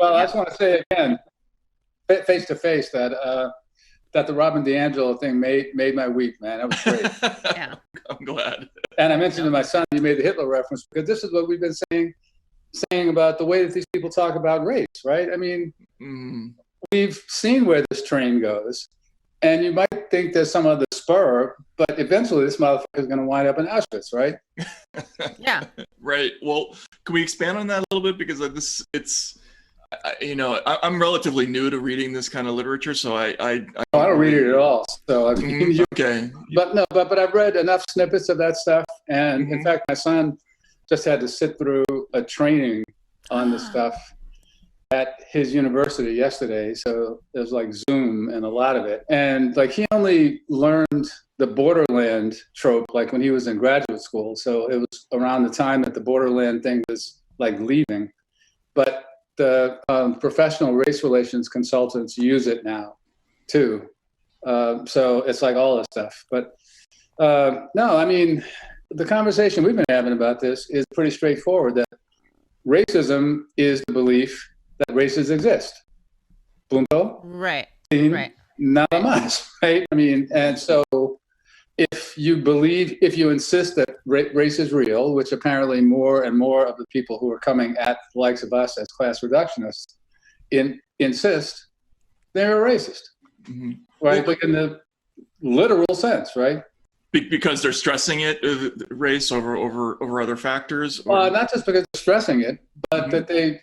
Well, I just want to say again, face to face, that the Robin DiAngelo thing made my week, man. That was great. Yeah. I'm glad. And I mentioned to my son, you made the Hitler reference, because this is what we've been saying about the way that these people talk about race, right? I mean, we've seen where this train goes, and you might think there's some other spur, but eventually this motherfucker is going to wind up in Auschwitz, right? Yeah. Right. Well, can we expand on that a little bit? Because I'm relatively new to reading this kind of literature, so I don't read it at all. So I mean, okay. But I've read enough snippets of that stuff, and in fact, my son just had to sit through a training on this stuff at his university yesterday. So it was like Zoom and a lot of it, and like he only learned the borderland trope like when he was in graduate school. So it was around the time that the borderland thing was like leaving, but the professional race relations consultants use it now too. So it's like all this stuff. But no, I mean, the conversation we've been having about this is pretty straightforward, that racism is the belief that races exist. Punto. Right. Right. Nada más, right? I mean, and so if you insist that race is real, which apparently more and more of the people who are coming at the likes of us as class reductionists insist, they're a racist, right? Like in the literal sense, right? Because they're stressing it, race over other factors? Not just because they're stressing it, but that they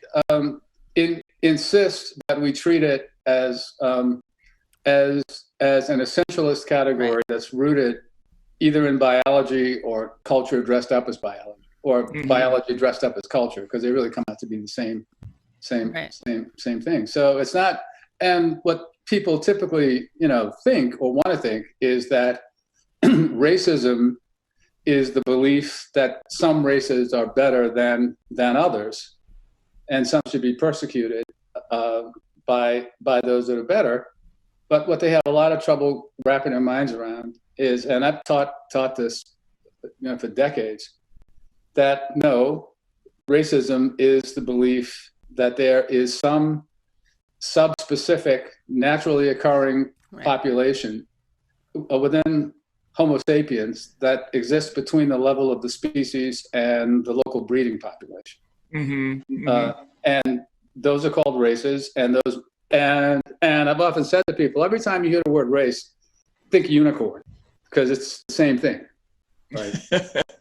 insist that we treat it as an essentialist category that's rooted either in biology or culture dressed up as biology, or biology dressed up as culture, because they really come out to be the same thing. So it's not, and what people typically, think or want to think is that racism is the belief that some races are better than others, and some should be persecuted by those that are better. But what they have a lot of trouble wrapping their minds around is, and I've taught this, for decades, that no, racism is the belief that there is some subspecific, naturally occurring population within Homo sapiens that exists between the level of the species and the local breeding population. And those are called races, and I've often said to people, every time you hear the word race, think unicorn, because it's the same thing, right?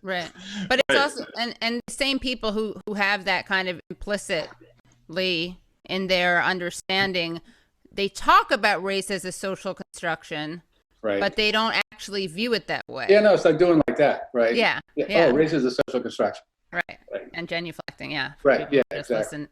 Right. But it's also, and the same people who have that kind of implicitly in their understanding, they talk about race as a social construction, right? But they don't actually view it that way. Yeah, no, it's like doing like that, right? Yeah. Oh, race is a social construction. Right. And genuflecting, yeah. Right, yeah, exactly.